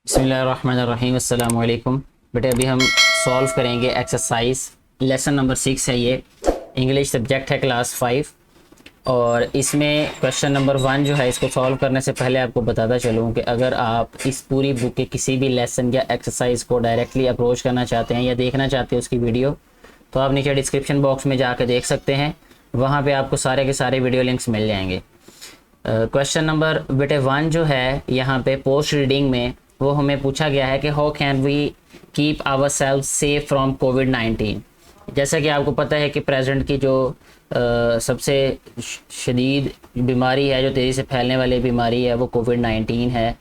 बिस्मिल्लाहिर्रहमानिर्रहीम अस्सलाम वालेकुम। बेटे अभी हम सॉल्व करेंगे एक्सरसाइज लेसन नंबर 6 है। ये इंग्लिश सब्जेक्ट है क्लास 5 और इसमें क्वेश्चन नंबर 1 जो है, इसको सॉल्व करने से पहले आपको बताता चलूँ कि अगर आप इस पूरी बुक के किसी भी लेसन या एक्सरसाइज को डायरेक्टली अप्रोच करना चाहते हैं या देखना चाहते हैं उसकी वीडियो, तो आप नीचे डिस्क्रिप्शन बॉक्स में जाकर देख सकते हैं। वहाँ पर आपको सारे के सारे वीडियो लिंक्स मिल जाएंगे। क्वेश्चन नंबर बेटे 1 जो है यहाँ पे पोस्ट रीडिंग में वो हमें पूछा गया है कि how can we keep our self safe from कोविड-19। जैसा कि आपको पता है कि प्रेजेंट की जो सबसे शदीद बीमारी है, जो तेज़ी से फैलने वाली बीमारी है, वो कोविड-19 है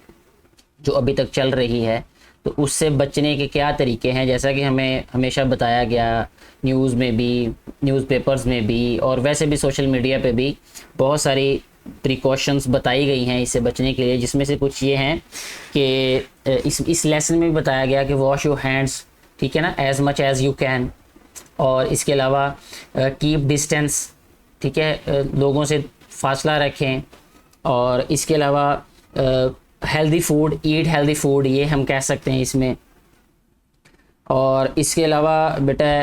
जो अभी तक चल रही है। तो उससे बचने के क्या तरीके हैं, जैसा कि हमें हमेशा बताया गया न्यूज़ में भी, न्यूज़पेपर्स में भी और वैसे भी सोशल मीडिया पे भी बहुत सारी प्रिकॉशंस बताई गई हैं इससे बचने के लिए, जिसमें से कुछ ये हैं कि इस लेसन में भी बताया गया कि वॉश योर हैंड्स, ठीक है ना, as much as you can. और इसके अलावा कीप डिस्टेंस, ठीक है, लोगों से फासला रखें। और इसके अलावा हेल्दी फूड, ईट हेल्दी फूड, ये हम कह सकते हैं इसमें। और इसके अलावा बेटा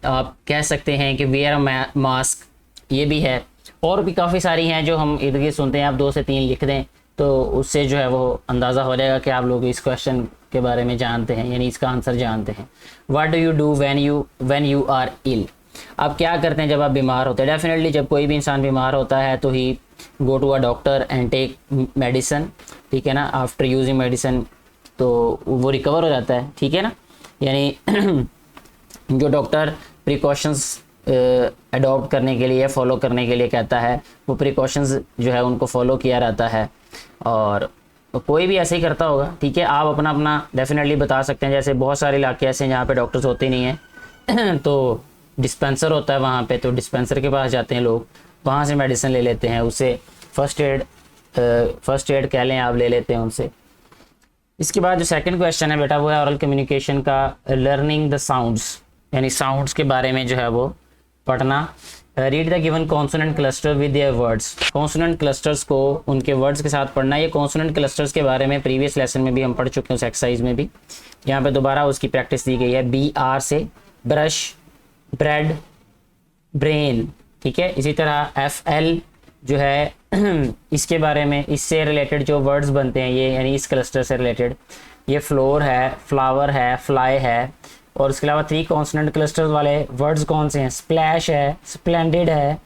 आप कह सकते हैं कि वेयर अ मास्क, ये भी है। और भी काफ़ी सारी हैं जो हम इधर गिर्द सुनते हैं। आप 2 से 3 लिख दें तो उससे जो है वो अंदाज़ा हो जाएगा कि आप लोग इस क्वेश्चन के बारे में जानते हैं, यानी इसका आंसर जानते हैं। What do you do when you are ill. आप क्या करते हैं जब आप बीमार होते हैं। डेफिनेटली जब कोई भी इंसान बीमार होता है तो he go to a doctor and take medicine, ठीक है ना। आफ्टर यूजिंग मेडिसन तो वो रिकवर हो जाता है, ठीक है ना। यानी जो डॉक्टर प्रिकॉशंस अडॉप्ट करने के लिए, फॉलो करने के लिए कहता है, वो प्रिकॉशंस जो है उनको फॉलो किया जाता है। और कोई भी ऐसे ही करता होगा, ठीक है। आप अपना अपना डेफिनेटली बता सकते हैं। जैसे बहुत सारे इलाके ऐसे हैं जहाँ पे डॉक्टर्स होते नहीं हैं तो डिस्पेंसर होता है वहाँ पे, तो डिस्पेंसर के पास जाते हैं लोग, वहाँ से मेडिसिन ले लेते हैं, उससे फर्स्ट एड कह लें आप, ले लेते हैं उनसे। इसके बाद जो सेकंड क्वेश्चन है बेटा वो है ओरल कम्युनिकेशन का, लर्निंग द साउंड्स, यानी साउंड्स के बारे में जो है वो पढ़ना। Read the given consonant cluster with their words. Consonant clusters को उनके वर्ड्स के साथ पढ़ना। ये कॉन्सोनेंट क्लस्टर्स के बारे में प्रीवियस लेसन में भी हम पढ़ चुके हैं, उस एक्सरसाइज में भी। यहाँ पे दोबारा उसकी प्रैक्टिस दी गई है। BR से ब्रश, ब्रेड, ब्रेन, ठीक है। इसी तरह FL जो है इसके बारे में, इससे रिलेटेड जो वर्ड्स बनते हैं ये, यानी इस क्लस्टर से रिलेटेड, ये फ्लोर है, फ्लावर है, फ्लाई है। और इसके अलावा 3 कॉन्सोनेंट क्लस्टर्स वाले वर्ड्स कौन से हैं। स्प्लैश है, स्प्लेंडेड है,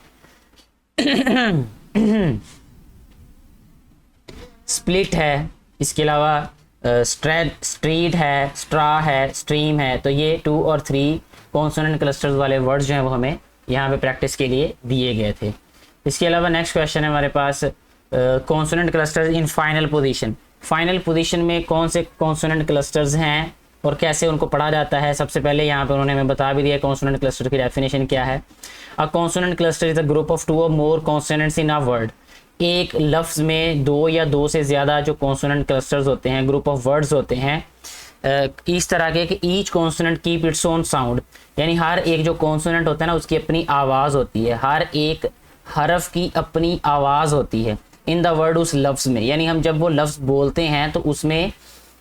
स्प्लिट है, इसके अलावा स्ट्रीट है, स्ट्रा है, स्ट्रीम है। तो ये 2 और 3 कॉन्सोनेंट क्लस्टर्स वाले वर्ड्स जो हैं वो हमें यहाँ पे प्रैक्टिस के लिए दिए गए थे। इसके अलावा नेक्स्ट क्वेश्चन है हमारे पास, consonant clusters in final position. Final position में कौन से कॉन्सोनेंट क्लस्टर्स हैं और कैसे उनको पढ़ा जाता है। सबसे पहले यहाँ पे उन्होंने हमें बता भी दिया कॉन्सोनेंट क्लस्टर की डेफिनेशन क्या है। A consonant cluster is a group of 2 और मोर कॉन्सोनेंट्स इन अ वर्ड। एक लफ्ज़ में 2 या 2 से ज़्यादा जो कॉन्सोनेंट क्लस्टर्स होते हैं, ग्रुप ऑफ वर्ड्स होते हैं, इस तरह के कि each consonant keep its own sound, यानी हर एक जो कॉन्सोनेंट होता है ना उसकी अपनी आवाज़ होती है, हर एक हरफ की अपनी आवाज़ होती है इन द वर्ड, उस लफ्ज़ में। यानी हम जब वो लफ्ज़ बोलते हैं तो उसमें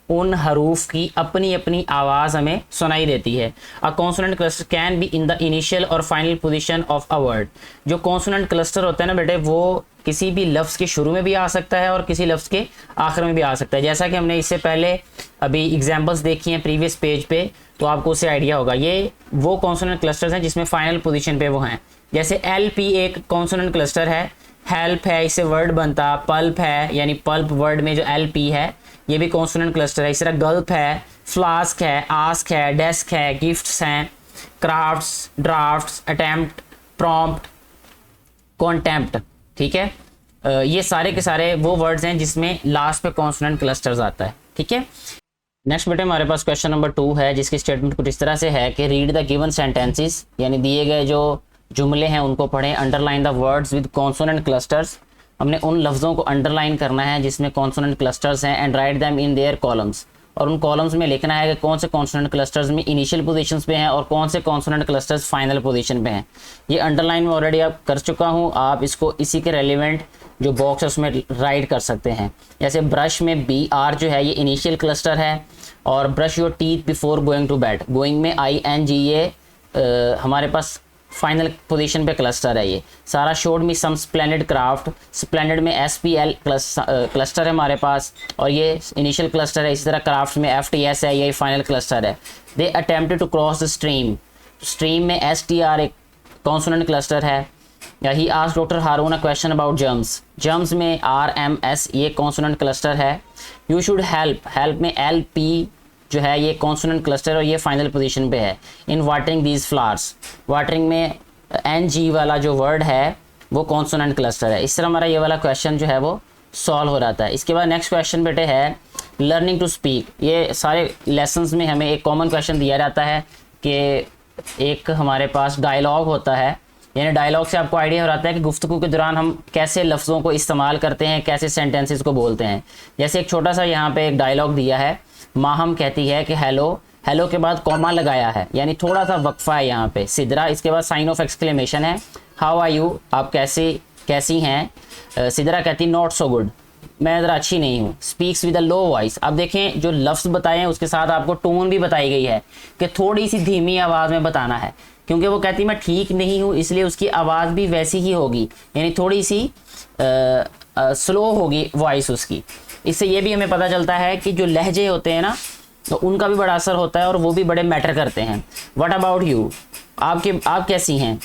उन हरूफ की अपनी अपनी आवाज़ हमें सुनाई देती है। A consonant cluster can be in the initial और final position of a word. जो कॉन्सोनेंट क्लस्टर होता है ना बेटे, वो किसी भी लफ्ज़ के शुरू में भी आ सकता है और किसी लफ्ज़ के आखिर में भी आ सकता है। जैसा कि हमने इससे पहले अभी एग्जाम्पल्स देखी हैं प्रीवियस पेज पे, तो आपको उससे आइडिया होगा। ये वो कॉन्सोनेंट क्लस्टर्स हैं जिसमें फाइनल पोजीशन पे वो हैं। जैसे LP एक कॉन्सोनेंट क्लस्टर है, हेल्प है, इससे वर्ड बनता, पल्प है, यानी पल्प वर्ड में जो LP है ये भी कॉन्सोनेंट क्लस्टर है। इस तरह गल्प है, फ्लास्क है, आस्क है, डेस्क है, गिफ्ट्स हैं, crafts, drafts, attempt, prompt, contempt, ठीक है। ये सारे के सारे वो वर्ड्स हैं जिसमें लास्ट पे कॉन्सोनेंट क्लस्टर्स आता है, ठीक है। नेक्स्ट बेटे हमारे पास क्वेश्चन नंबर 2 है, जिसकी स्टेटमेंट कुछ इस तरह से है कि रीड द गिवन सेंटेंसेस, यानी दिए गए जो जुमले हैं उनको पढ़ें। Underline the words with consonant clusters. हमने उन लफ्ज़ों को अंडरलाइन करना है जिसमें कॉन्सोनेंट क्लस्टर्स हैं। And right them in their columns, और उन कॉलम्स में लिखना है कि कौन से कॉन्सोनेंट क्लस्टर्स में इनिशियल पोजीशंस पे हैं और कौन से कॉन्सोनेंट क्लस्टर्स फाइनल पोजीशन पे हैं। ये अंडरलाइन में ऑलरेडी आप कर चुका हूँ, आप इसको इसी के रेलिवेंट जो बॉक्स है उसमें राइट कर सकते हैं। जैसे ब्रश में BR जो है ये इनिशियल क्लस्टर है, और brush your teeth before going to bed, going में ING ये हमारे पास फाइनल पोजीशन पे क्लस्टर है। ये सारा showed me some splendid craft, splendid में SPL क्लस्टर है हमारे पास, और ये इनिशियल क्लस्टर है। इसी तरह क्राफ्ट में FTS है, ये फाइनल क्लस्टर है। They attempted to cross the stream, stream में STR एक कॉन्सोनेंट क्लस्टर है। या he asked doctor Haroon a question about germs, germs में RMS ये कॉन्सोनेंट क्लस्टर है। यू शुड हेल्प, हेल्प में LP जो है ये कॉन्सोनेंट क्लस्टर और ये फाइनल पोजीशन पे है। इन वाटरिंग दीज फ्लावर्स, वाटरिंग में NG वाला जो वर्ड है वो कॉन्सोनेंट क्लस्टर है। इस तरह हमारा ये वाला क्वेश्चन जो है वो सॉल्व हो जाता है। इसके बाद नेक्स्ट क्वेश्चन बेटे है लर्निंग टू स्पीक। ये सारे लेसन्स में हमें एक कॉमन क्वेश्चन दिया जाता है कि एक हमारे पास डायलॉग होता है, यानी डायलॉग से आपको आइडिया हो जाता है कि गुफ्तगू के दौरान हम कैसे लफ्ज़ों को इस्तेमाल करते हैं, कैसे सेंटेंसेस को बोलते हैं। जैसे एक छोटा सा यहाँ पे एक डायलॉग दिया है, माहम कहती है कि हेलो, हेलो के बाद कॉमा लगाया है, यानी थोड़ा सा वक्फा है यहाँ पे। सिदरा, इसके बाद साइन ऑफ एक्सक्लेमेशन है। हाउ आर यू, आप कैसी हैं। सिदरा कहती नॉट सो गुड, मैं ज़रा अच्छी नहीं हूँ। Speaks with a low voice, अब देखें जो लफ्ज़ बताए हैं उसके साथ आपको टोन भी बताई गई है कि थोड़ी सी धीमी आवाज़ में बताना है, क्योंकि वो कहती मैं ठीक नहीं हूँ, इसलिए उसकी आवाज़ भी वैसी ही होगी, यानी थोड़ी सी स्लो होगी वॉइस उसकी। इससे ये भी हमें पता चलता है कि जो लहजे होते हैं ना, तो उनका भी बड़ा असर होता है और वो भी बड़े मैटर करते हैं। व्हाट अबाउट यू, आप कैसी हैं।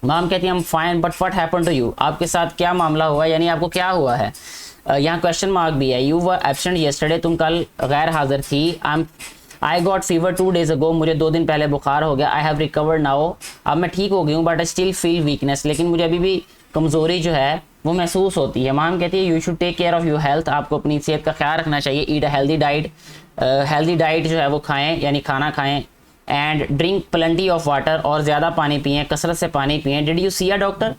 माम कहती है हम fine but what happen to you, आपके साथ क्या मामला हुआ, यानी आपको क्या हुआ है। यहाँ क्वेश्चन मार्क भी है। यू वर एब्सेंट येस्टरडे, तुम कल गैर हाजिर थी। I got fever 2 days ago, मुझे 2 दिन पहले बुखार हो गया। आई हैव रिकवर्ड नाउ, अब मैं ठीक हो गई हूँ, but I still feel weakness, लेकिन मुझे अभी भी कमज़ोरी जो है वो महसूस होती है। माम कहती है you should take care of your health, आपको अपनी सेहत का ख्याल रखना चाहिए। Eat a healthy diet, healthy diet जो है वो खाएं, यानी खाना खाएं। And drink plenty of water, और ज़्यादा पानी पिएं, कसरत से पानी पिएं। Did you see a doctor,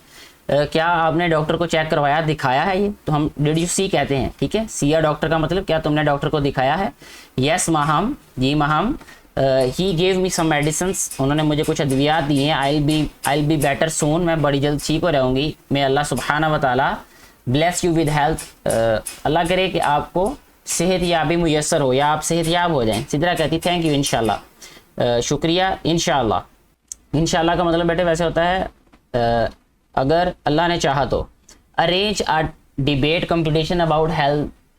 क्या आपने डॉक्टर को चेक करवाया, दिखाया है। ये तो हम डिड यू सी कहते हैं, ठीक है। सी अ डॉक्टर का मतलब क्या तुमने डॉक्टर को दिखाया है। यस माहम, जी ma'am. He gave me some medicines, उन्होंने मुझे कुछ अद्वियात दी हैं। I will be better soon, मैं बड़ी जल्द ठीक हो रहूँगी। मैं अल्लाह सुब्हाना व तआला ब्लेस यू विद हेल्थ, अल्लाह करे कि आपको सेहत याबी मुयसर हो या आप सेहत याब हो जाएं। सिदरा कहती थैंक यू इंशाल्लाह, शुक्रिया इंशाल्लाह। इंशाल्लाह का मतलब बेटे वैसे होता है अगर अल्लाह ने चाहा तो। Arrange a debate competition about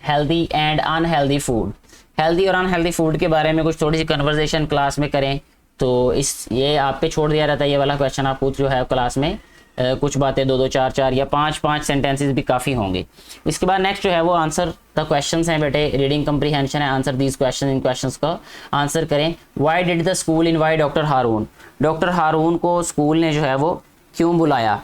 healthy and unhealthy food, healthy और अनहेल्दी फूड के बारे में कुछ थोड़ी सी कन्वर्सेशन क्लास में करें। तो ये आप पे छोड़ दिया रहता है ये वाला क्वेश्चन, आप पूछ जो है क्लास में कुछ बातें 2-2 4-4 या 5-5 सेंटेंसेस भी काफ़ी होंगे। इसके बाद नेक्स्ट जो है वो आंसर द क्वेश्चंस हैं बेटे, रीडिंग कंप्रीहेंशन है। आंसर दीज क्वेश्चन, इन क्वेश्चंस का आंसर करें। Why did the school invite doctor Haroon, doctor Haroon को स्कूल ने जो है वो क्यों बुलाया।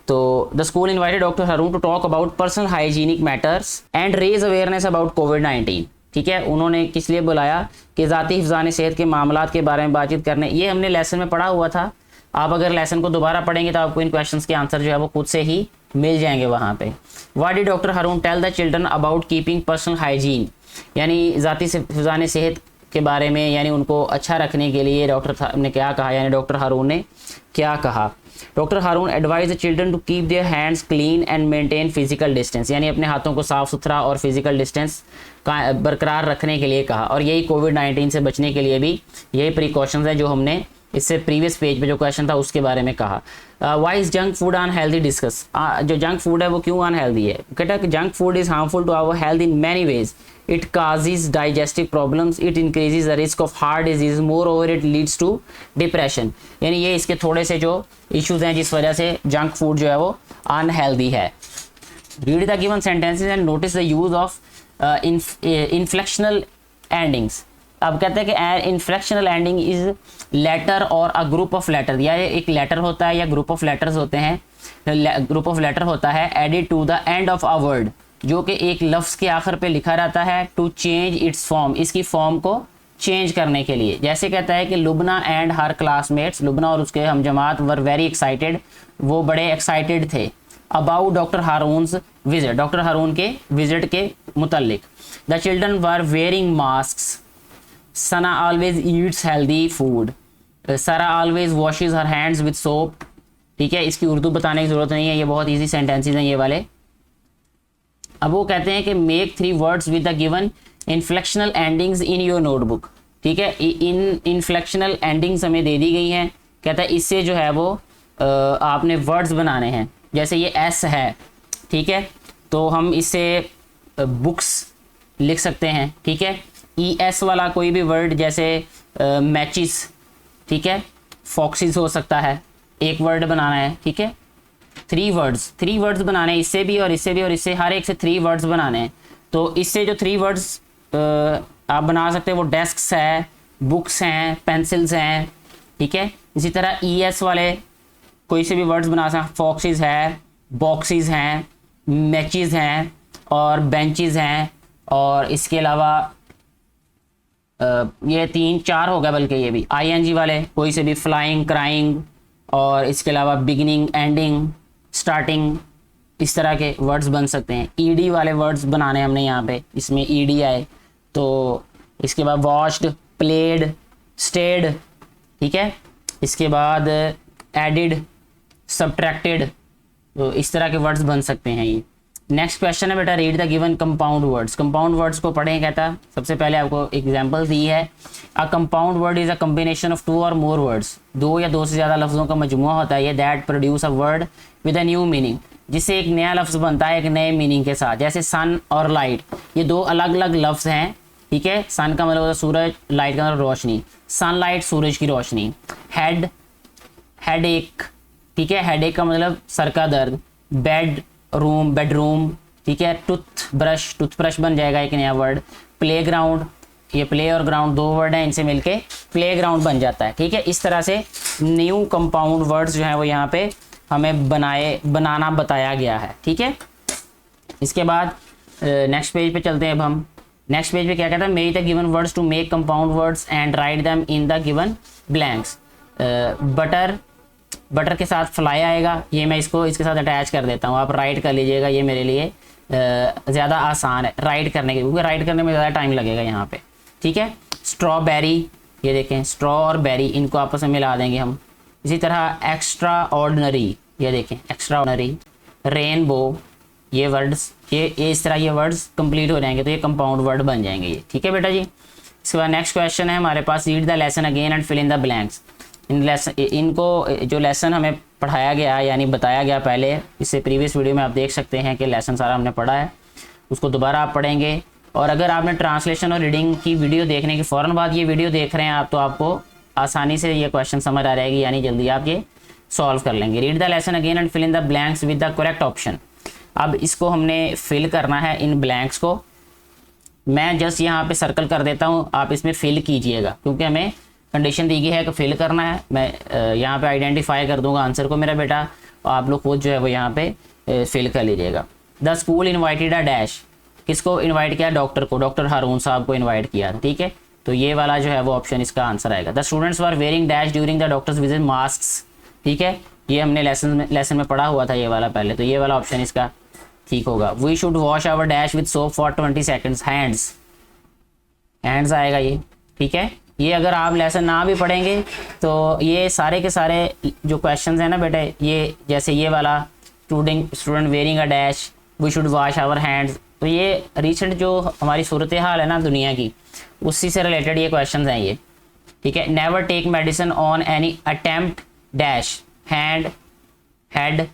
तो the school invited doctor Haroon to talk about personal hygienic matters and raise awareness about कोविड-19, ठीक है। उन्होंने किस लिए बुलाया कि ज़ाती हिफ़्ज़ान सेहत के मामलात के बारे में बातचीत करने। ये हमने लेसन में पढ़ा हुआ था, आप अगर लेसन को दोबारा पढ़ेंगे तो आपको इन क्वेश्चंस के आंसर जो है वो खुद से ही मिल जाएंगे वहाँ पे। What did doctor Haroon tell the children about keeping personal hygiene, यानी ज़ाती हिफ़्ज़ान सेहत के बारे में, यानी उनको अच्छा रखने के लिए डॉक्टर ने क्या कहा, यानी डॉक्टर हारून ने क्या कहा। Doctor Haroon advise the children to keep their hands clean and maintain physical distance, यानी अपने हाथों को साफ़ सुथरा और फिजिकल डिस्टेंस का बरकरार रखने के लिए कहा। और यही कोविड-19 से बचने के लिए भी यही प्रिकॉशंस है जो हमने इससे प्रीवियस पेज पे जो क्वेश्चन था उसके बारे में कहा। Why is junk food unhealthy discuss, जो जंक फूड है वो क्यों अनहेल्दी है। कहता कि junk food is harmful to our health in many ways, it causes digestive problems, it increases the risk of heart disease, moreover it leads to depression, यानी ये इसके थोड़े से जो इश्यूज हैं जिस वजह से जंक फूड जो है वो अनहेल्दी है। Read the given sentences and notice the use of inflectional endings. अब कहते हैं कि इन्फ्लेक्शनल एंडिंग इज लेटर और अ ग्रुप ऑफ लेटर, या एक लेटर होता है या ग्रुप ऑफ लेटर्स होते हैं, ग्रुप ऑफ लेटर होता है added to the end of a word, जो कि एक लफ्ज़ के आखिर पे लिखा रहता है टू चेंज इट्स फॉर्म, इसकी फॉर्म को चेंज करने के लिए। जैसे कहता है कि Lubna and her classmates, Lubna और उसके हम जमात वर वेरी एक्साइटेड, वो बड़े एक्साइटेड थे about doctor Haroon's visit, doctor Haroon के विजिट के मुतल्लिक। The children were wearing masks, Sana always eats healthy food, Sara always washes her hands with soap, ठीक है। इसकी उर्दू बताने की ज़रूरत नहीं है, ये बहुत ईजी सेंटेंसेज हैं ये वाले। अब वो कहते हैं कि make 3 words with the given inflectional endings in your notebook. ठीक है, इन इन्फ्लेक्शनल एंडिंग्स हमें दे दी गई हैं। कहता है इससे जो है वो आपने वर्ड्स बनाने हैं। जैसे ये एस है, ठीक है, तो हम इससे बुक्स लिख सकते हैं। ठीक है, ई एस वाला कोई भी वर्ड जैसे मैचिस, ठीक है, फॉक्सिस हो सकता है, एक वर्ड बनाना है। ठीक है, 3 वर्ड्स बनाने हैं, इससे भी और इससे भी और इससे, हर एक से 3 वर्ड्स बनाने हैं। तो इससे जो 3 वर्ड्स आप बना सकते हैं वो डेस्क्स है, बुक्स हैं, पेंसिल्स हैं। ठीक है, इसी तरह ई एस वाले कोई से भी वर्ड्स बना सकते हैं, फॉक्सिस है, बॉक्सिस हैं, मैचिस हैं और बेंचेस हैं। और इसके अलावा ये 3-4 हो गया, बल्कि ये भी आई एन जी वाले कोई से भी, फ्लाइंग, क्राइंग, और इसके अलावा बिगिनिंग, एंडिंग, स्टार्टिंग, इस तरह के वर्ड्स बन सकते हैं। ईडी वाले वर्ड्स बनाने हमने यहाँ पे, इसमें ईडी आए। तो इसके बाद वॉश्ड, प्लेड, स्टेड। ठीक है, इसके बाद एडिड, सब्ट्रैक्टेड, तो इस तरह के वर्ड्स बन सकते हैं ये। नेक्स्ट क्वेश्चन है बेटा, read the given compound words. Compound words को पढ़ें। कहता सबसे पहले आपको एग्जांपल दी है, a compound word is a combination of 2 और मोर वर्ड्स। 2 या 2 से ज़्यादा लफ्ज़ों का मजमुआ होता है ये, that produce a word with a new meaning, जिससे एक नया लफ्ज़ बनता है एक नए मीनिंग के साथ। जैसे सन और लाइट, ये 2 अलग अलग लफ्ज़ हैं। ठीक है, सन का मतलब होता है सूरज, लाइट का मतलब रोशनी। सनलाइट सूरज की रोशनी। हेड, हेडेक, ठीक है, हेडेक का मतलब सर का दर्द। Bed, room, bedroom. ठीक है, टूथब्रश, टूथब्रश बन जाएगा एक नया वर्ड। प्लेग्राउंड, ये प्ले और ग्राउंड 2 वर्ड हैं, इनसे मिलके प्लेग्राउंड बन जाता है। ठीक है, इस तरह से न्यू कंपाउंड वर्ड्स जो हैं वो यहाँ पे हमें बनाना बताया गया है। ठीक है, इसके बाद नेक्स्ट पेज पे चलते हैं। अब हम नेक्स्ट पेज पे क्या कहता है, make the given words to make compound words and write them in the given blanks. Butter के साथ फ्लाई आएगा, ये मैं इसको इसके साथ अटैच कर देता हूँ, आप राइट कर लीजिएगा, ये मेरे लिए ज़्यादा आसान है राइट करने के, क्योंकि राइट करने में ज़्यादा टाइम लगेगा यहाँ पे। ठीक है, स्ट्रॉबेरी, ये देखें स्ट्रॉ और बेरी, इनको आपस में मिला देंगे हम। इसी तरह एक्स्ट्रा ऑर्डनरी, ये देखें एक्स्ट्रा ऑर्डनरी। रेनबो, ये वर्ड्स ये इस तरह ये वर्ड्स कंप्लीट हो जाएंगे, तो ये कंपाउंड वर्ड बन जाएंगे ये। ठीक है बेटा जी, इसके बाद नेक्स्ट क्वेश्चन है हमारे पास, read the lesson again and fill in the blanks. इनको जो लेसन हमें पढ़ाया गया यानी बताया गया पहले, इससे प्रीवियस वीडियो में आप देख सकते हैं कि लेसन सारा हमने पढ़ा है, उसको दोबारा आप पढ़ेंगे। और अगर आपने ट्रांसलेशन और रीडिंग की वीडियो देखने के फ़ौरन बाद ये वीडियो देख रहे हैं आप, तो आपको आसानी से ये क्वेश्चन समझ आ जाएगी, यानी जल्दी आप ये सॉल्व कर लेंगे। Read the lesson again and fill in the blanks with the correct option. अब इसको हमने फिल करना है, इन ब्लैंक्स को। मैं जस्ट यहाँ पे सर्कल कर देता हूँ, आप इसमें फिल कीजिएगा, क्योंकि हमें कंडीशन दी गई है कि फिल करना है। मैं यहाँ पे आइडेंटिफाई कर दूंगा आंसर को मेरा बेटा, और आप लोग खुद जो है वो यहाँ पे फिल कर लीजिएगा। The school invited a dash, किसको इन्वाइट किया? डॉक्टर को, डॉक्टर हारून साहब को इन्वाइट किया। ठीक है, तो ये वाला जो है वो ऑप्शन इसका आंसर आएगा। The students were wearing dash during the doctors visit masks. ठीक है, ये हमने लेसन में पढ़ा हुआ था ये वाला पहले, तो ये वाला ऑप्शन इसका ठीक होगा। We should wash our dash with soap for 20 seconds. Hands आएगा ये। ठीक है, ये अगर आप लेसन ना भी पढ़ेंगे तो ये सारे के सारे जो क्वेश्चंस हैं ना बेटे, ये जैसे ये वाला student wearing a dash, we should wash our hands, तो ये रिसेंट जो हमारी सूरत हाल है ना दुनिया की, उसी से रिलेटेड ये क्वेश्चंस हैं ये। ठीक है, never take medicine on any attempt dash hand, head,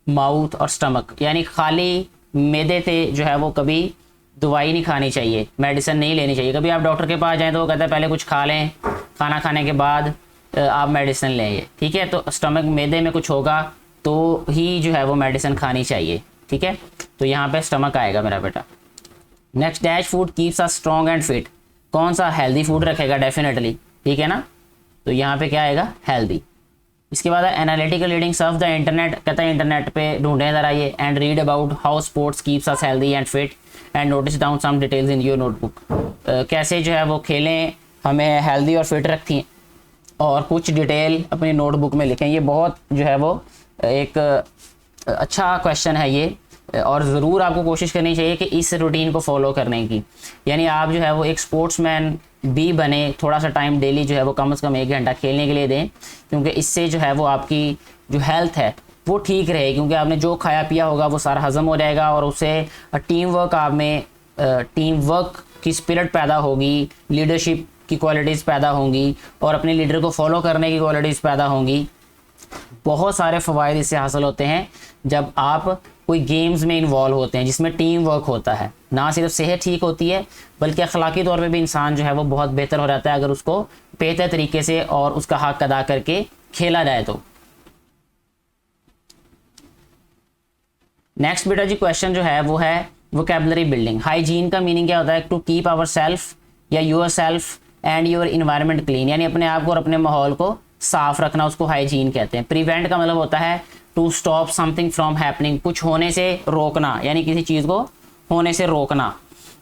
mouth और स्टमक, यानी खाली मैदे से जो है वो कभी दवाई नहीं खानी चाहिए, मेडिसिन नहीं लेनी चाहिए। कभी आप डॉक्टर के पास जाएं तो वो कहता है पहले कुछ खा लें, खाना खाने के बाद आप मेडिसिन लें। ठीक है, तो स्टमक मैदे में कुछ होगा तो ही जो है वो मेडिसिन खानी चाहिए। ठीक है, तो यहाँ पे स्टमक आएगा मेरा बेटा। Next, dash food keeps us strong and fit, कौन सा? हेल्दी फूड रखेगा डेफिनेटली। ठीक है ना, तो यहाँ पे क्या आएगा? हेल्दी। इसके बाद analytical reading surf the internet, कहता है इंटरनेट पे ढूंढें ज़रा ये, and read about how sports keeps us healthy and fit and notice down some details in your notebook. कैसे जो है वो खेलें हमें हेल्दी और फिट रखती हैं, और कुछ डिटेल अपनी नोटबुक में लिखें। ये बहुत जो है वो एक अच्छा क्वेश्चन है ये, और ज़रूर आपको कोशिश करनी चाहिए कि इस रूटीन को फॉलो करने की, यानी आप जो है वो एक स्पोर्ट्समैन भी बने, थोड़ा सा टाइम डेली जो है वो कम से कम 1 घंटा खेलने के लिए दें, क्योंकि इससे जो है वो आपकी जो हेल्थ है वो ठीक रहे, क्योंकि आपने जो खाया पिया होगा वो सारा हज़म हो जाएगा और उससे टीम वर्क आप में टीम वर्क की स्पिरिट पैदा होगी, लीडरशिप की क्वालिटीज़ पैदा होंगी और अपने लीडर को फॉलो करने की क्वालिटीज़ पैदा होंगी। बहुत सारे फ़वाइद इससे हासिल होते हैं जब आप कोई गेम्स में इन्वॉल्व होते हैं जिसमें टीम वर्क होता है। ना सिर्फ सेहत ठीक होती है बल्कि अखलाकी तौर पे भी इंसान जो है वो बहुत बेहतर हो जाता है अगर उसको बेहतर तरीके से और उसका हक अदा करके खेला जाए तो। नेक्स्ट बेटा जी क्वेश्चन जो है वो है वोकैबुलरी बिल्डिंग। हाइजीन का मीनिंग क्या होता है? टू कीप आवर सेल्फ या your self and your environment clean, यानी अपने आप को और अपने माहौल को साफ रखना, उसको हाइजीन कहते हैं। प्रिवेंट का मतलब होता है to stop something from happening, कुछ होने से रोकना, यानी किसी चीज़ को होने से रोकना।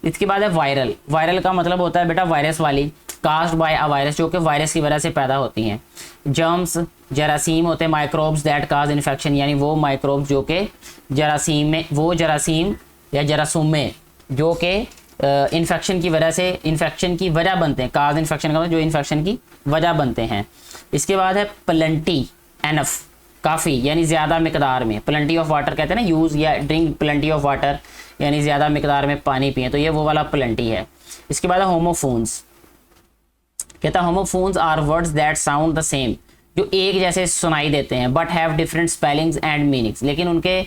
इसके बाद है वायरल। वायरल का मतलब होता है बेटा वायरस वाली, कास्ट बाय अ वायरस, जो कि वायरस की वजह से पैदा होती हैं। जर्म्स जरासीम होते हैं, माइक्रोब्स दैट काज इन्फेक्शन, यानी वो माइक्रोब्स जो कि जरासीम में, वो जरासीम या जरासूम में जो कि इन्फेक्शन की वजह से, इन्फेक्शन की वजह बनते हैं। काज इन्फेक्शन का मतलब जो इन्फेक्शन की वजह बनते हैं। इसके बाद है प्लेंटी, एनफ काफ़ी, यानी ज़्यादा मिकदार में। प्लेंटी ऑफ वाटर कहते हैं ना, यूज़ या ड्रिंक प्लेंटी ऑफ वाटर, यानी ज़्यादा मिकदार में पानी पिए, तो ये वो वाला प्लेंटी है। इसके बाद है होमोफोन्स। कहता है homophones are words that sound the same, जो एक जैसे सुनाई देते हैं but have different spellings and meanings, लेकिन उनके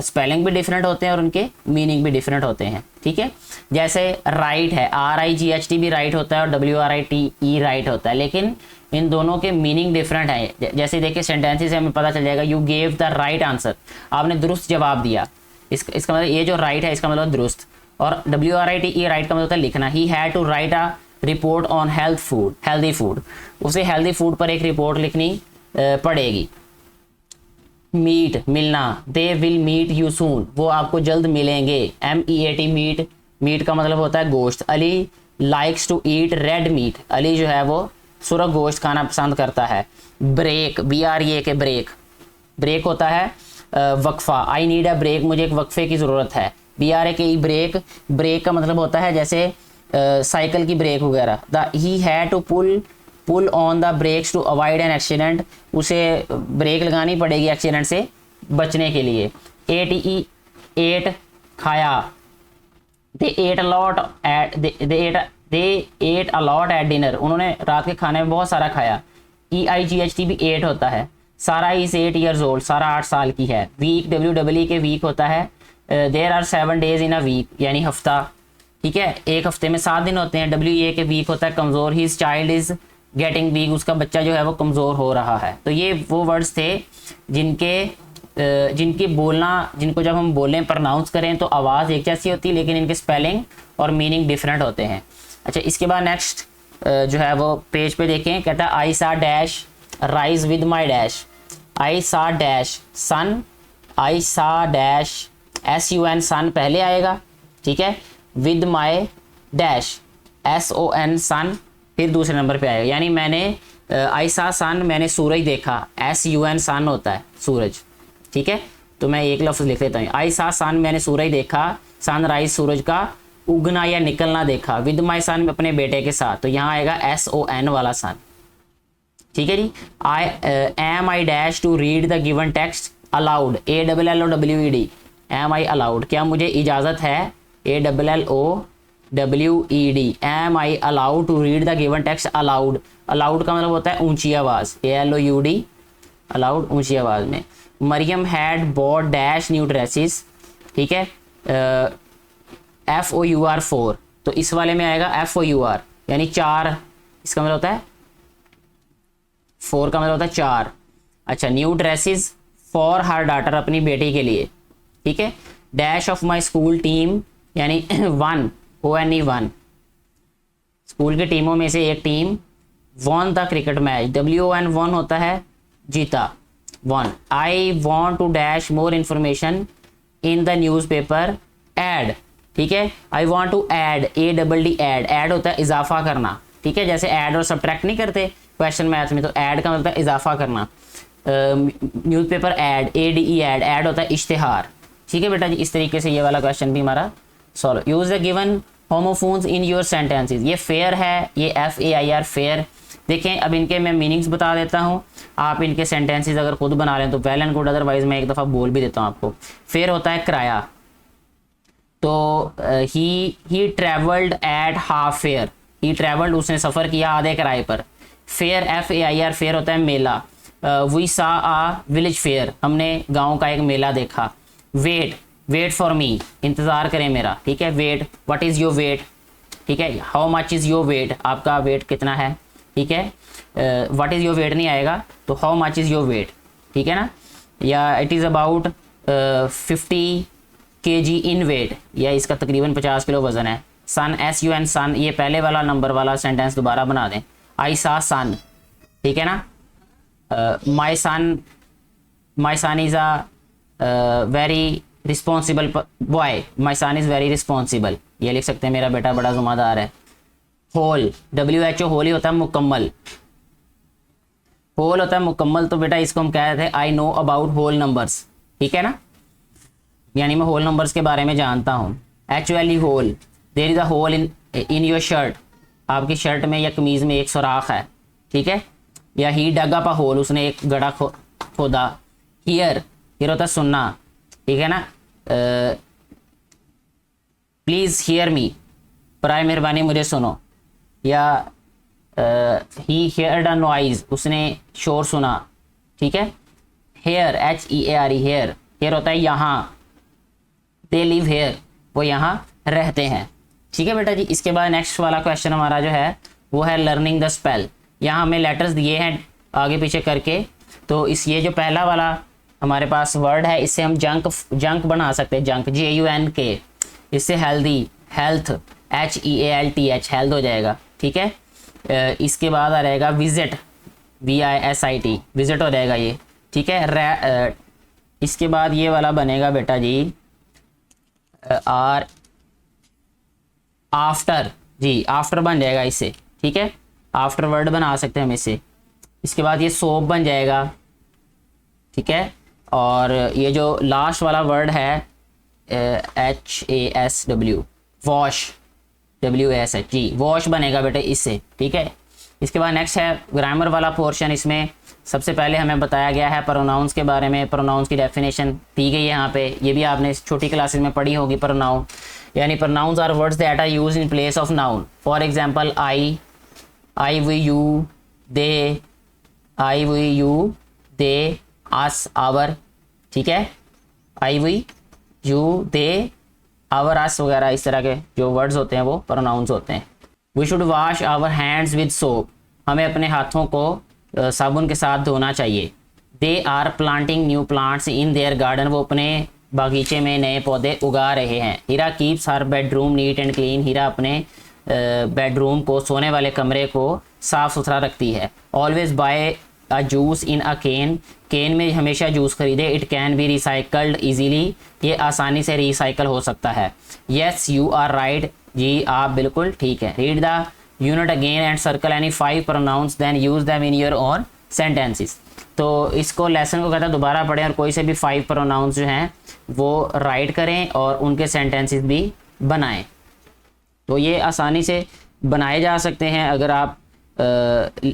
स्पेलिंग भी डिफरेंट होते हैं और उनके मीनिंग भी डिफरेंट होते हैं। ठीक है, जैसे राइट है, RIGHT भी राइट होता है और WRITE राइट होता है, लेकिन इन दोनों के मीनिंग डिफरेंट है। जैसे देखिए सेंटेंसेस से हमें पता चल जाएगा, you gave the right answer, आपने दुरुस्त जवाब दिया। इसका मतलब ये जो राइट है इसका मतलब दुरुस्त, और WRITE राइट का मतलब होता है लिखना। He had to write a report on healthy food, उसे हेल्दी फूड पर एक रिपोर्ट लिखनी पड़ेगी। मीट मिलना, they will meet you soon, वो आपको जल्द मिलेंगे। MEAT मीट, मीट का मतलब होता है गोश्त। Ali likes to eat red meat, Ali जो है वो सुरख गोश्त खाना पसंद करता है। ब्रेक, BREAK के ब्रेक, ब्रेक होता है वक्फा। आई नीड अ ब्रेक, मुझे एक वक्फे की ज़रूरत है। BREAK ब्रेक, ब्रेक का मतलब होता है जैसे साइकिल की ब्रेक वगैरह। The he had to pull on the brakes to avoid an accident, उसे ब्रेक लगानी पड़ेगी एक्सीडेंट से बचने के लिए। ATE एट खाया, दे एट अलॉट एट डिनर, उन्होंने रात के खाने में बहुत सारा खाया। EIGHT भी 8 होता है। सारा इज 8 years old, सारा 8 साल की है। वीक, WEE के वीक होता है there are 7 days in a week, यानी हफ्ता। ठीक है, एक हफ्ते में 7 दिन होते हैं। WEA के वीक होता है कमज़ोर, his child is getting weak, उसका बच्चा जो है वो कमज़ोर हो रहा है। तो ये वो वर्ड्स थे जिनके बोलना, जिनको जब हम बोलें प्रोनाउंस करें तो आवाज़ एक जैसी होती है, लेकिन इनके स्पेलिंग और मीनिंग डिफरेंट होते हैं। अच्छा, इसके बाद नेक्स्ट जो है वो पेज पे देखें। कहता है I saw dash rise with my dash, I saw dash sun, I saw dash SUN सन पहले आएगा। ठीक है, विद माई डैश SON सन फिर दूसरे नंबर पे आएगा। यानी मैंने आई सा सन, मैंने सूरज देखा, SUN सन होता है सूरज। ठीक है, तो मैं एक लफ्ज़ लिख लेता हूँ, आई सा सन, मैंने सूरज देखा, सनराइज सूरज का उगना या निकलना देखा, विद माई सन अपने बेटे के साथ, तो यहाँ आएगा SON वाला सन। ठीक है जी, am I dash to read the given text aloud, ALLOWED, am I allowed, क्या मुझे इजाज़त है, ALLOWED, am I allowed to read the given text aloud, aloud का मतलब होता है ऊंची आवाज़, ALOUD अलाउड, ऊंची आवाज़ में। Mariam had bought dash new dresses, ठीक है, FOUR 4, तो इस वाले में आएगा FOUR, यानी 4, इसका मतलब होता है 4 का मतलब होता है 4। अच्छा, new dresses for her daughter, अपनी बेटी के लिए। ठीक है, dash of my school team, यानी 1 ONE1, स्कूल की टीमों में से एक team won the cricket match, WON one होता है जीता, one. I want to dash more information in the newspaper add, ठीक है, I want to add, ADD add, add होता है इजाफा करना। ठीक है, जैसे ऐड और सब्ट्रैक्ट नहीं करते क्वेश्चन मैथ में, तो ऐड का मतलब है इजाफा करना। Newspaper ad, ADE add, add होता है इश्तिहार। ठीक है बेटा जी, इस तरीके से ये वाला क्वेश्चन भी हमारा solve. Use the given homophones in your sentences, ये फेयर है, ये FAIR फेयर, देखें अब इनके मैं मीनिंग्स बता देता हूँ, आप इनके सेंटेंसेस अगर खुद बना लें तो वेल एंड गुड, अदरवाइज मैं एक दफ़ा बोल भी देता हूँ आपको। फेयर होता है किराया, तो he travelled at half fare, he travelled उसने सफ़र किया आधे किराए पर। फेयर FAIR फेयर होता है मेला। We saw uh village fair, हमने गांव का एक मेला देखा। वेट फॉर मी, इंतज़ार करें मेरा, ठीक है। Weight, what is your weight, ठीक है। How much is your weight, आपका वेट कितना है, ठीक है। व्हाट इज़ योर वेट नहीं आएगा तो how much is your weight, ठीक है ना। या it is about 50 kg in weight, या इसका तकरीबन 50 किलो वज़न है। सन, SUN सन, ये पहले वाला नंबर वाला सेंटेंस दोबारा बना दें। आई सा सन, ठीक है ना। My son is a very responsible boy, my son is very responsible, ये लिख सकते हैं मेरा बेटा बड़ा ज़िम्मेदार है। होल, WHO होल ही होता है मुकम्मल, होल होता है मुकम्मल, तो बेटा इसको हम कह रहे थे I know about whole numbers, ठीक है ना, यानी मैं होल नंबर्स के बारे में जानता हूँ। HOLE hole, there is a hole in your shirt, आपकी शर्ट में या कमीज़ में एक सुराख है, ठीक है। या ही डग अप अ होल, उसने एक गड्ढा खोदा। हियर होता है सुनना, ठीक है ना। प्लीज़ हियर मी, बराए मेहरबानी मुझे सुनो। या ही हियर्ड अ नॉइज़, उसने शोर सुना, ठीक है। हेयर, HEARE हेयर, हेयर होता है यहाँ। दे लिव हेयर, वो यहाँ रहते हैं, ठीक है बेटा जी। इसके बाद नेक्स्ट वाला क्वेश्चन हमारा जो है वो है लर्निंग द स्पेल। यहाँ हमें लेटर्स दिए हैं आगे पीछे करके, तो ये जो पहला वाला हमारे पास वर्ड है इससे हम जंक बना सकते हैं, जंक JUNK। इससे हेल्दी, हेल्थ HEALTH, हेल्थ हो जाएगा, ठीक है। इसके बाद आ रहेगा विजिट, VISIT, विजिट हो जाएगा ये, ठीक है। इसके बाद ये वाला बनेगा बेटा जी आर, आफ्टर, जी आफ्टर बन जाएगा इससे, ठीक है। आफ्टर वर्ड बना सकते हैं हम इससे। इसके बाद ये सोप बन जाएगा, ठीक है। और ये जो लास्ट वाला वर्ड है HASW, वॉश, WASH, जी वॉश बनेगा बेटे इससे, ठीक है। इसके बाद नेक्स्ट है ग्रामर वाला पोर्शन। इसमें सबसे पहले हमें बताया गया है प्रोनाउंस के बारे में, प्रोनाउंस की डेफिनेशन दी गई है यहाँ पे, ये भी आपने छोटी क्लासेस में पढ़ी होगी। प्रोनाउन यानी pronouns are words that are used in place of noun. For example I we you they, I we you they, us our, ठीक है। I we you they, our, us वगैरह इस तरह के जो वर्ड्स होते हैं वो प्रोनाउंस होते हैं। We should wash our hands with soap, हमें अपने हाथों को साबुन के साथ धोना चाहिए। They are planting new plants in their garden, वो अपने बागीचे में नए पौधे उगा रहे हैं। Heera keeps her bedroom neat and clean, Heera अपने बेडरूम को, सोने वाले कमरे को साफ़ सुथरा रखती है। Always buy a juice in a can, can में हमेशा जूस खरीदे। It can be recycled easily, ये आसानी से रिसाइकल हो सकता है। येस यू आर राइट, जी आप बिल्कुल ठीक है। Read the unit again and circle any 5 pronouns then use them in your own sentences. तो इसको लेसन को कहता है दोबारा पढ़ें और कोई से भी 5 प्रोनाउंस जो हैं वो राइट करें और उनके सेंटेंसेस भी बनाएं। तो ये आसानी से बनाए जा सकते हैं अगर आप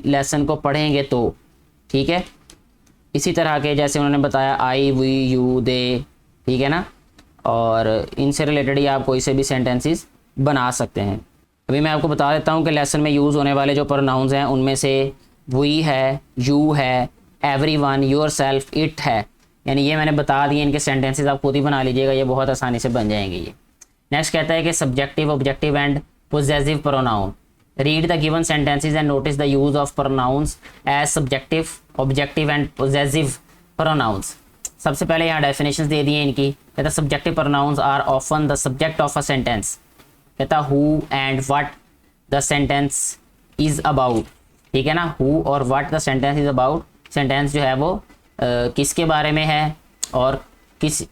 लेसन को पढ़ेंगे तो, ठीक है। इसी तरह के जैसे उन्होंने बताया आई वी यू दे, ठीक है ना, और इनसे रिलेटेड ही आप कोई से भी सेंटेंसेस बना सकते हैं। अभी मैं आपको बता देता हूँ कि लेसन में यूज़ होने वाले जो प्रोनाउंस हैं उनमें से वी है, यू है, एवरीवन, योरसेल्फ, इट है, यानी ये मैंने बता दिए। इनके सेंटेंसेस आप खुद ही बना लीजिएगा, ये बहुत आसानी से बन जाएंगे ये। नेक्स्ट कहता है कि subjective, objective and possessive pronoun. Read the given sentences and notice the use of pronouns as subjective, objective and possessive pronouns. सबसे पहले यहाँ डेफिनेशंस दे दी हैं इनकी। कहता subjective pronouns are often the subject of a sentence. कहता who and what the sentence is about, ठीक है ना। हु और what the sentence is about, sentence जो है वो किसके बारे में है और किस,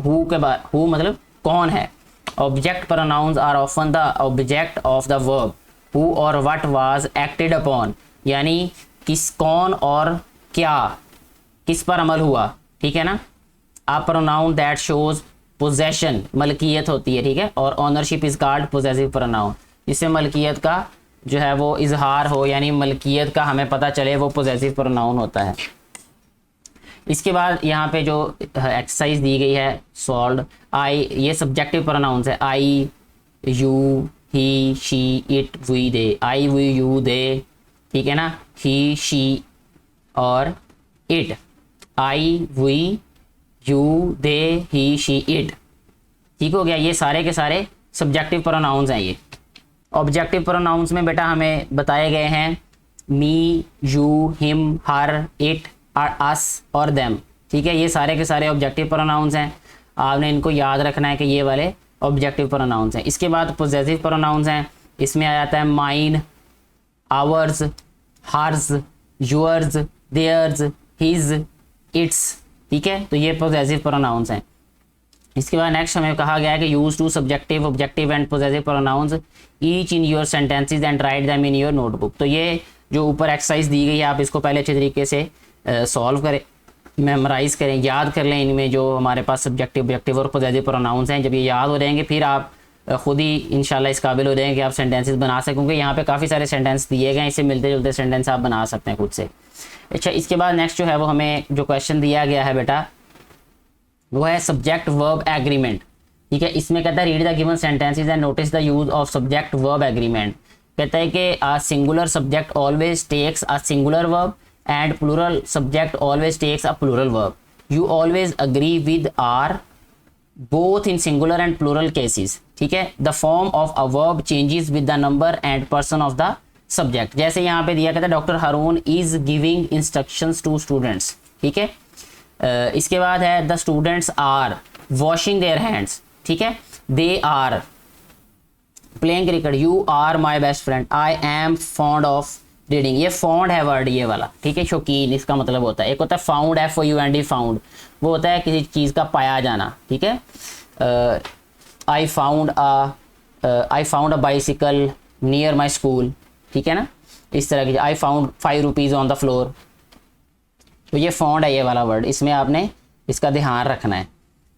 हु के बारे, हु मतलब कौन है। Object pronouns are often the object of the verb who और व्हाट वाज एक्टेड अपॉन, यानी किस, कौन और क्या, किस पर अमल हुआ, ठीक है ना। A pronoun that shows possession, मलकियत होती है, ठीक है। और ownership is called possessive pronoun, जिससे मलकियत का जो है वो इजहार हो यानी मलकियत का हमें पता चले, वो पोजेसिव प्रोनाउन होता है। इसके बाद यहाँ पे जो एक्सरसाइज दी गई है सॉल्व, आई ये सब्जेक्टिव प्रोनाउंस है, I you he she it we they, I we you they, ठीक है ना, ही शी और it, I we you they he she it, ठीक हो गया। ये सारे के सारे सब्जेक्टिव प्रोनाउंस हैं। ये ऑब्जेक्टिव प्रोनाउंस में बेटा हमें बताए गए हैं मी, यू, हिम, हर, इट, अस और देम, ठीक है। ये सारे के सारे ऑब्जेक्टिव प्रोनाउंस हैं, आपने इनको याद रखना है कि ये वाले ऑब्जेक्टिव प्रोनाउंस हैं। इसके बाद पोजेसिव प्रोनाउंस हैं, इसमें आ जाता है mine, ours, hers, yours, theirs, his, its, ठीक है। तो ये पोजेसिव प्रोनाउंस हैं। इसके बाद नेक्स्ट हमें कहा गया है कि use to subjective, objective and possessive pronouns each in your sentences and write them in your notebook. तो ये जो ऊपर एक्सरसाइज दी गई है, आप इसको पहले अच्छे तरीके से सॉल्व करें, मेमोराइज करें, याद कर लें इनमें जो हमारे पास सब्जेक्टिव, ऑब्जेक्टिव और पोजेसिव प्रोनाउंस हैं। जब ये याद हो जाएंगे फिर आप खुद ही इंशाल्लाह इस काबिल हो जाएंगे कि आप सेंटेंसेस बना सकेंगे। यहाँ पे काफ़ी सारे सेंटेंस दिए गए हैं, इससे मिलते जुलते सेंटेंस आप बना सकते हैं खुद से। अच्छा, इसके बाद नेक्स्ट जो है वो हमें जो क्वेश्चन दिया गया है बेटा वो है सब्जेक्ट वर्ब एग्रीमेंट, ठीक है। इसमें कहता है read the given sentences and notice the use of subject verb agreement. कहता है कि a singular subject always takes a singular verb and plural subject always takes a plural verb. You always agree with are both in singular and plural cases, ठीक है। The form of a verb changes with the number and person of the subject. जैसे यहाँ पे दिया कहता है doctor Haroon is giving instructions to students, ठीक है। इसके बाद है the students are washing their hands, ठीक है। They are playing cricket. You are my best friend. I am fond of reading. ये फाउंड है वर्ड ये वाला, ठीक है, शौकीन इसका मतलब होता है। एक होता है फाउंड, FOUND फाउंड, वो होता है किसी चीज़ का पाया जाना, ठीक है। I found a bicycle near my school, ठीक है ना, इस तरह की। I found 5 rupees on the floor, तो ये फाउंड है ये वाला वर्ड, इसमें आपने इसका ध्यान रखना है।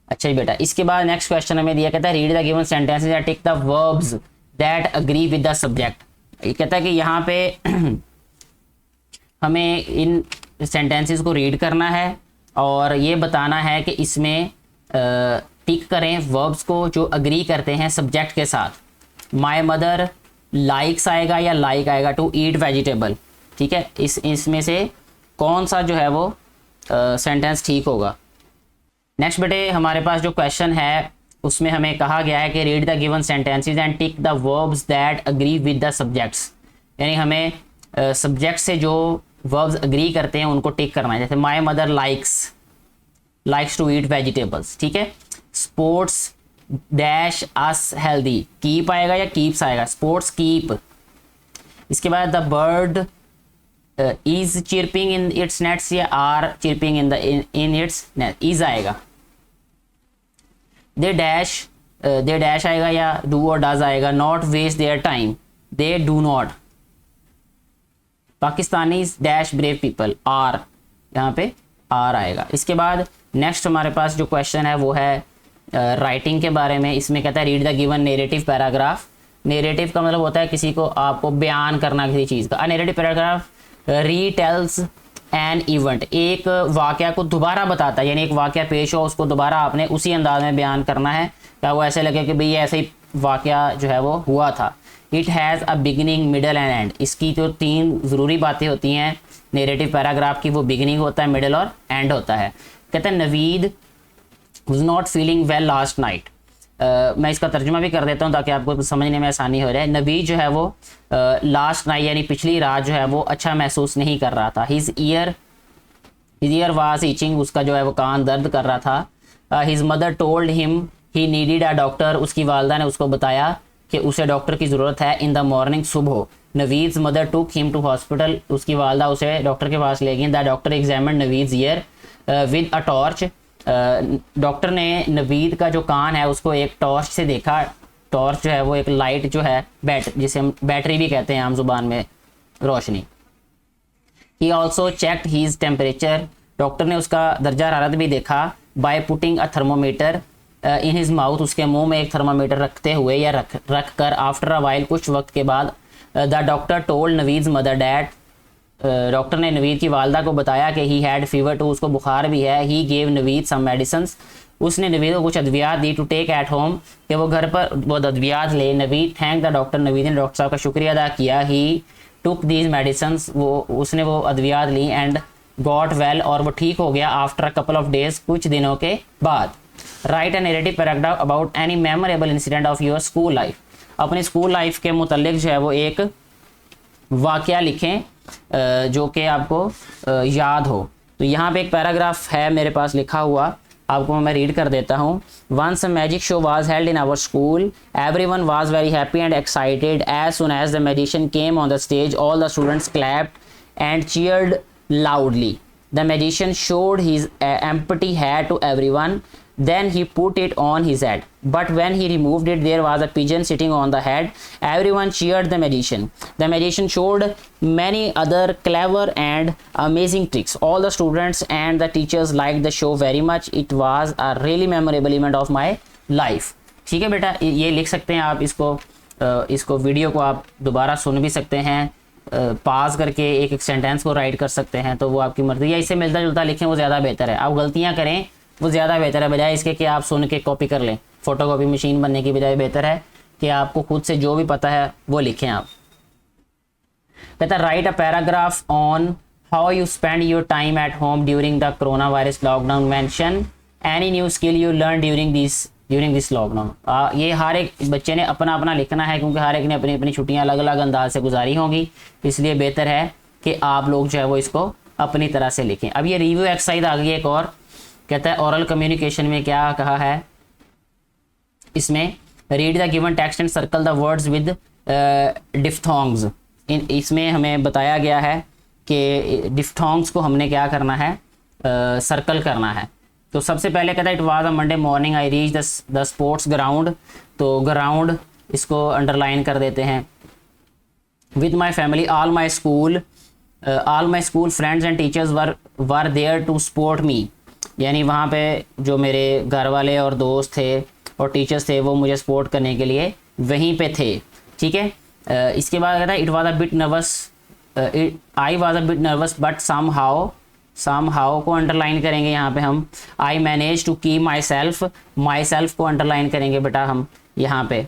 अच्छा जी बेटा, इसके बाद नेक्स्ट क्वेश्चन हमें दिया कहता है read the given sentences and tick the verbs that agree with the subject. ये कहता है कि यहाँ पे हमें इन सेंटेंसेस को रीड करना है और ये बताना है कि इसमें टिक करें वर्ब्स को जो अग्री करते हैं सब्जेक्ट के साथ। माय मदर लाइक्स आएगा या लाइक आएगा टू ईट वेजिटेबल, ठीक है। इसमें से कौन सा जो है वो सेंटेंस ठीक होगा। नेक्स्ट बेटे हमारे पास जो क्वेश्चन है उसमें हमें कहा गया है कि read the given sentences and tick the verbs that agree with the subjects, यानी हमें सब्जेक्ट से जो वर्ब्स अग्री करते हैं उनको टिक करना है। जैसे my mother likes to eat vegetables, ठीक है। Sports dash us healthy, keep आएगा या कीप्स आएगा, स्पोर्ट्स कीप। इसके बाद the bird is chirping in its nets या are chirping in its net, is आएगा। दे डैश आएगा या डू और डज आएगा। Not waste their time, they do not. Pakistani dash brave people, are, यहाँ पे आर आएगा। इसके बाद नेक्स्ट हमारे पास जो क्वेश्चन है वो है राइटिंग के बारे में। इसमें कहता है read the given narrative paragraph. Narrative का मतलब होता है किसी को आपको बयान करना किसी चीज़ का। नेरेटिव पैराग्राफ रीटेल्स एन इवेंट, एक वाक़या को दोबारा बताता है, यानी एक वाक़या पेश हो उसको दोबारा आपने उसी अंदाज में बयान करना है, क्या वो ऐसे लगे कि भाई ऐसे ही वाक़या जो है वो हुआ था। It has a beginning middle and and, इसकी जो 3 ज़रूरी बातें होती हैं नेरेटिव पैराग्राफ की, वो बिगिनिंग होता है, मिडल और एंड होता है। कहते हैं Naveed was not feeling well last night. मैं इसका तर्जुमा भी कर देता हूँ ताकि आपको समझने में आसानी हो जाए। नवीद जो है वो लास्ट नाइट यानी पिछली रात जो है वो अच्छा महसूस नहीं कर रहा था। हिज ईयर वाज ईचिंग, उसका जो है वो कान दर्द कर रहा था। His mother told him he needed a doctor, उसकी वालदा ने उसको बताया कि उसे डॉक्टर की ज़रूरत है। इन द मॉर्निंग, सुबह। Naveed's mother took him to hospital, उसकी वालदा उसे डॉक्टर के पास ले गई। The doctor examined Naveed's ear with a torch, doctor ने नवीद का जो कान है उसको एक टॉर्च से देखा। टॉर्च जो है वो एक लाइट जो है जिसे हम बैटरी भी कहते हैं आम जुबान में, रोशनी। He also checked his temperature, doctor ने उसका दर्जा हरारत भी देखा। By putting a thermometer in his mouth, उसके मुंह में एक थर्मामीटर रखते हुए या रख कर। आफ्टर अ वाइल, कुछ वक्त के बाद। The doctor told Naveed's mother that, doctor ने नवीद की वालदा को बताया कि ही हैड फीवर टू, उसको बुखार भी है। He gave Naveed some medicines, उसने नवीद को कुछ अद्वियात दी। टू टेक एट होम, कि वो घर पर वो अद्वियात ले। Naveed thank the doctor, Naveed ने डॉक्टर साहब का शुक्रिया अदा किया। ही टुक दीज मेडिसिन्स, उसने वो अद्वियात ली। एंड गॉट वेल, और वो ठीक हो गया। After a couple of days, कुछ दिनों के बाद। Right a narrative paragraph about any memorable incident of your school life, अपनी स्कूल लाइफ के मुतल्लिक जो है वो एक वाक़या लिखें जो कि आपको याद हो। तो यहाँ पे एक पैराग्राफ है मेरे पास लिखा हुआ, आपको मैं रीड कर देता हूँ। Once a magic show was held in our school, everyone was very happy and excited. As soon as the magician came on the stage, all the students clapped and cheered loudly. The magician showed his empty hat to everyone. Then he put it on his head. But when he removed it, there was a pigeon sitting on the head. Everyone cheered the magician. The magician showed many other clever and amazing tricks. All the students and the teachers liked the show very much. It was a really memorable event of my life. ठीक है बेटा, ये लिख सकते हैं आप इसको video को आप दोबारा सुन भी सकते हैं, पास करके एक एक सेंटेंस को राइट कर सकते हैं, तो वो आपकी मर्जी। या इससे मिलता जुलता लिखें, वो ज़्यादा बेहतर है। आप गलतियां करें वो ज़्यादा बेहतर है, बजाय इसके कि आप सुन के कॉपी कर लें। फ़ोटो कॉपी मशीन बनने की बजाय बेहतर है कि आपको खुद से जो भी पता है वो लिखें आप। कहता right a paragraph on how you spend your time at home during the corona virus lockdown. Mention any new skill you learn during this lockdown. ये हर एक बच्चे ने अपना अपना लिखना है, क्योंकि हर एक ने अपनी अपनी छुट्टियां अलग अलग अंदाज से गुजारी होंगी, इसलिए बेहतर है कि आप लोग जो है वो इसको अपनी तरह से लिखें। अब ये रिव्यू एक्सरसाइज आ गई एक और, कहता है ओरल कम्युनिकेशन में क्या कहा है इसमें, read the given text and circle the words with diphthongs. इसमें हमें बताया गया है कि डिफ्थोंग्स को हमने क्या करना है, सर्कल करना है। तो सबसे पहले कहता है it was a Monday morning I reach the sports ground. तो ग्राउंड इसको अंडरलाइन कर देते हैं। With my family all my school friends and teachers were there to support me, यानी वहाँ पे जो मेरे घर वाले और दोस्त थे और टीचर्स थे वो मुझे सपोर्ट करने के लिए वहीं पे थे। ठीक है, इसके बाद कहता है it was a bit nervous, I was a bit nervous but somehow को अंडरलाइन करेंगे यहाँ पे हम। I manage to keep myself को अंडरलाइन करेंगे बेटा हम यहाँ पे।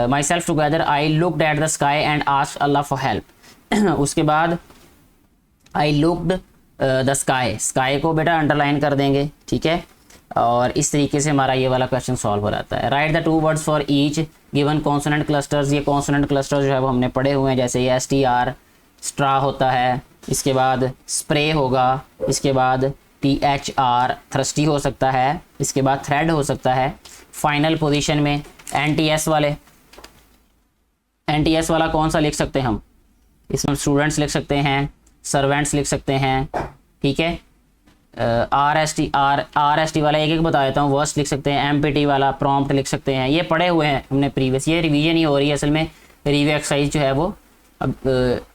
Myself together I looked at the sky and asked Allah for help. उसके बाद आई लुकड द स्काई को बेटा अंडरलाइन कर देंगे। ठीक है, और इस तरीके से हमारा ये वाला क्वेश्चन सॉल्व हो जाता है। Right the 2 words for each given consonant clusters. ये कॉन्सोनेंट क्लस्टर जो है वो हमने पढ़े हुए हैं, जैसे ये STR स्ट्रा होता है, इसके बाद स्प्रे होगा, इसके बाद THR थ्रस्टी हो सकता है, इसके बाद थ्रेड हो सकता है। फाइनल पोजीशन में NTS वाला कौन सा लिख सकते हैं हम, इसमें स्टूडेंट्स लिख सकते हैं, सर्वेंट्स लिख सकते हैं। ठीक है, RST वाला एक एक बता देता हूँ। वर्स्ट लिख सकते हैं, MPT वाला प्रॉम्प्ट लिख सकते हैं। ये पढ़े हुए हैं हमने प्रीवियस, ये रिवीजन ही हो रही है असल में। रिव्यू एक्सरसाइज जो है वो अब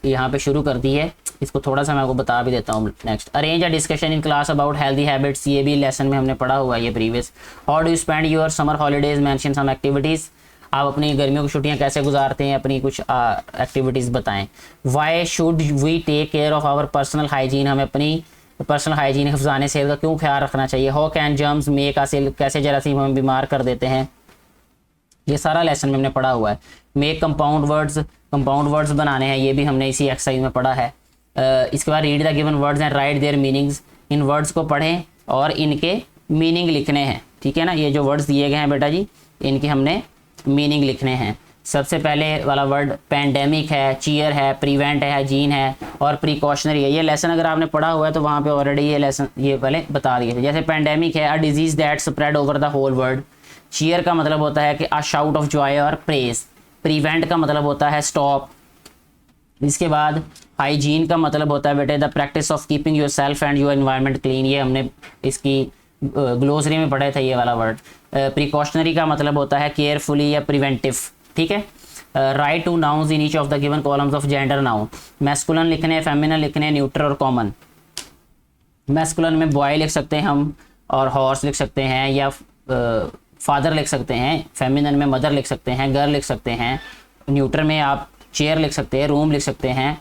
यहाँ पे शुरू कर दी है, इसको थोड़ा सा मैं आपको बता भी देता हूँ। Next, arrange a discussion in class about healthy habits. ये भी लेसन में हमने पढ़ा हुआ है ये previous. How do you spend your summer holidays, mention some activities. आप अपनी गर्मियों की छुट्टियाँ कैसे गुजारते हैं, अपनी कुछ एक्टिविटीज़ बताएं। Why should we take care of our personal hygiene, हमें अपनी पर्सनल हाइजीन हिफ्ज़ाने सेहत का क्यों ख्याल रखना चाहिए। How can germs make us ill, कैसे जरासीम हमें बीमार कर देते हैं। ये सारा लेसन में हमने पढ़ा हुआ है। मेक कंपाउंड वर्ड्स बनाने हैं, ये भी हमने इसी एक्सरसाइज में पढ़ा है। इसके बाद read the given words and right there meanings. In words को पढ़ें और इनके मीनिंग लिखने हैं। ठीक है ना, ये जो वर्ड्स दिए गए हैं बेटा जी, इनके हमने मीनिंग लिखने हैं। सबसे पहले वाला वर्ड पैंडेमिक है, चीयर है, प्रिवेंट है, हाइजीन है और प्रिकॉशनरी है। ये लेसन अगर आपने पढ़ा हुआ है तो वहाँ पे ऑलरेडी ये लेसन ये पहले बता दिए थे। जैसे पैंडेमिक है, a disease that spread over the whole world. Cheer का मतलब होता है कि अ शाउट ऑफ जॉय और प्रेज। प्रिवेंट का मतलब होता है स्टॉप। इसके बाद हाइजीन का मतलब होता है बेटे the practice of keeping your self and your environment clean. ये हमने इसकी ग्लोसरी में पढ़े थे ये वाला वर्ड। प्रिकॉशनरी का मतलब होता है केयरफुली या प्रिवेंटिव। ठीक है, right two nouns in each of the given columns of gender noun. Masculine लिखने, फेमिनिन लिखने, न्यूट्रल और कॉमन। मैस्कुलिन में बॉय लिख सकते हैं हम और हॉर्स लिख सकते हैं या फादर लिख सकते हैं। फेमिनिन में मदर लिख सकते हैं, गर्ल लिख सकते हैं। न्यूट्रल में आप चेयर लिख सकते हैं, रूम लिख सकते हैं,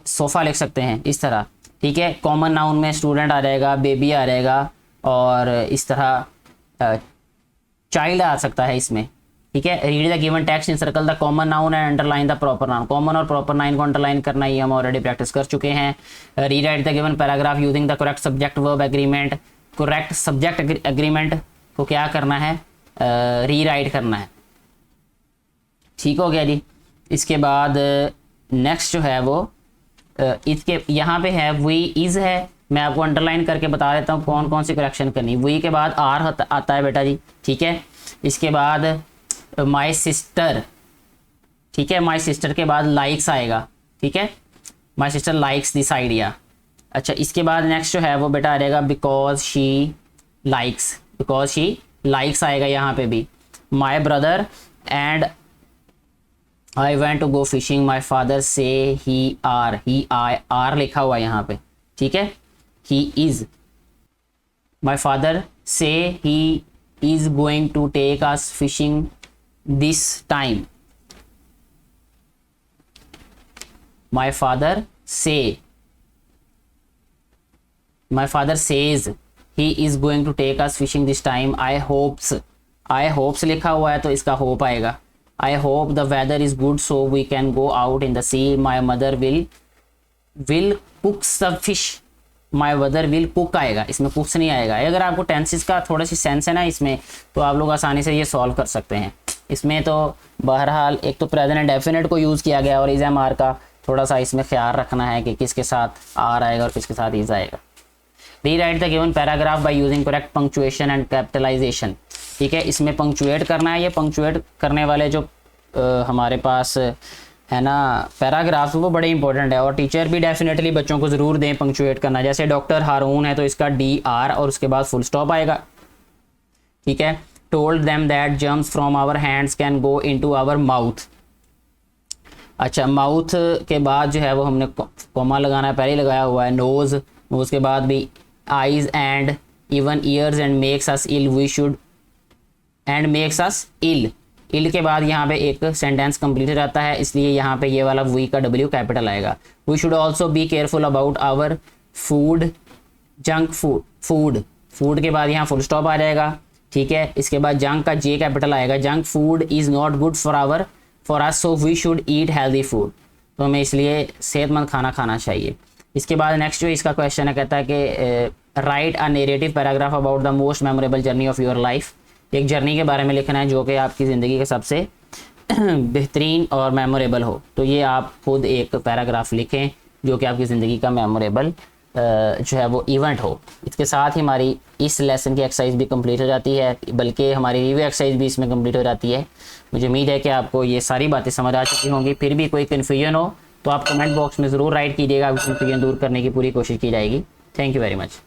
सोफ़ा लिख सकते हैं, इस तरह। ठीक है, कॉमन नाउन में स्टूडेंट आ जाएगा, बेबी आ जाएगा, और इस तरह चाइल्ड आ सकता है इसमें। ठीक है, read the given text in circle the common noun and underline the proper noun. Common और प्रॉपर नाउन को अंडरलाइन करना ये हम ऑलरेडी प्रैक्टिस कर चुके हैं। Rewrite the given paragraph using the correct subject verb agreement. Correct subject agreement को क्या करना है, रीराइट करना है। ठीक हो गया जी। इसके बाद नेक्स्ट जो है वो इसके यहाँ पे है वी इज़ है, मैं आपको अंडरलाइन करके बता देता हूँ कौन कौन सी करेक्शन करनी। वी के बाद आर आता है बेटा जी। ठीक है, इसके बाद माई सिस्टर। ठीक है, माई सिस्टर के बाद लाइक्स आएगा। ठीक है, my sister likes this idea. अच्छा, इसके बाद नेक्स्ट जो है वो बेटा आ जाएगा because she likes. Because she likes आएगा यहाँ पे भी। My brother and I went to go fishing, my father say he are लिखा हुआ है यहाँ पे। ठीक है, he is. My father say he is going to take us fishing this time. My father says he is going to take us fishing this time. I hopes लिखा हुआ है तो इसका होप आएगा। I hope the weather is good so we can go out in the sea. My mother will cook the fish. My mother will cook आएगा, इसमें cooks नहीं आएगा। अगर आपको टेंसेस का थोड़ा सी सेंस है ना इसमें, तो आप लोग आसानी से ये सॉल्व कर सकते हैं। इसमें तो बहरहाल एक तो प्रेजेंट डेफिनेट को यूज़ किया गया और इज एम आर का थोड़ा सा इसमें ख्याल रखना है कि किसके साथ आर आएगा और किसके साथ इज आएगा। Rewrite the given paragraph by using correct punctuation and capitalisation. ठीक है, इसमें पंक्चुएट करना है। ये पंक्चुएट करने वाले जो हमारे पास है ना पैराग्राफ, वो बड़े इंपॉर्टेंट है और टीचर भी डेफिनेटली बच्चों को ज़रूर दें पंक्चुएट करना। जैसे डॉक्टर हारून है तो इसका DR और उसके बाद फुल स्टॉप आएगा। ठीक है, told them that germs from our hands can go into our mouth. अच्छा, माउथ के बाद जो है वो हमने कॉमा लगाना है, पहले ही लगाया हुआ है। नोज़ के बाद भी eyes and even ears and makes us ill we should and makes us ill के बाद यहाँ पे एक सेंटेंस कंप्लीट हो जाता है, इसलिए यहाँ पे ये वाला वी का W कैपिटल आएगा। We should also be careful about our food, junk food के बाद यहाँ फुल स्टॉप आ जाएगा। ठीक है, इसके बाद जंक का J कैपिटल आएगा। Junk food is not good for us so we should eat healthy food. तो हमें इसलिए सेहतमंद खाना खाना चाहिए। इसके बाद नेक्स्ट जो इसका क्वेश्चन है, कहता है कि right a narrative paragraph about the most memorable journey of your life. एक जर्नी के बारे में लिखना है जो कि आपकी ज़िंदगी का सबसे बेहतरीन और मेमोरेबल हो। तो ये आप खुद एक पैराग्राफ लिखें जो कि आपकी ज़िंदगी का मेमोरेबल जो है वो इवेंट हो। इसके साथ ही हमारी इस लेसन की एक्सरसाइज भी कंप्लीट हो जाती है, बल्कि हमारी रिव्यू एक्सरसाइज भी इसमें कंप्लीट हो जाती है। मुझे उम्मीद है कि आपको ये सारी बातें समझ आ चुकी होंगी। फिर भी कोई कन्फ्यूजन हो तो आप कमेंट बॉक्स में ज़रूर राइट कीजिएगा, कन्फ्यूजन दूर करने की पूरी कोशिश की जाएगी। Thank you very much.